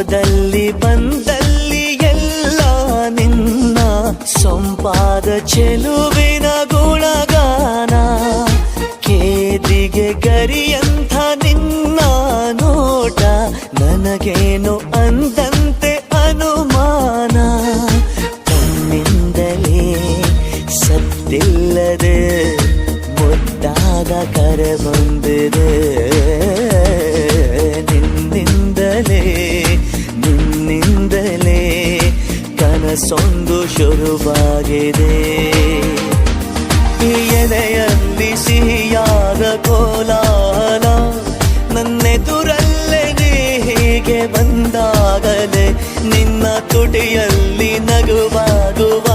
ಹೋದಲ್ಲಿ ಬಂದಲ್ಲಿ ಎಲ್ಲ ನಿನ್ನ ಸೊಂಪಾದ ಚೆಲುವಿನ ಗುಣಗಾನ. ಕೇದಿಗೆ ಗರಿಯಂಥ ನಿನ್ನ ನೋಟ ನನಗೇನು ಅಂದಂತೆ ಅನುಮಾನ. ಕಣ್ಣಿಂದಲೇ ಸತ್ತಿಲ್ಲದೆ ಮುದ್ದಾದ ಕರೆ ಬಂದಿದೆ. ನಿನ್ನಿಂದಲೇ ಕನಸೊಂದು ಶುರುವಾಗಿದೆ. ಎದೆಯಲ್ಲಿ ಸಿಹಿಯಾದ ಕೋಲಾಹಲ ನನ್ನೆದುರಲ್ಲೇ ನೀ ಹೀಗೆ ಬಂದಾಗಲೇ ನಿನ್ನ ತುಟಿಯಲ್ಲಿ ನಗುವಾಗುವ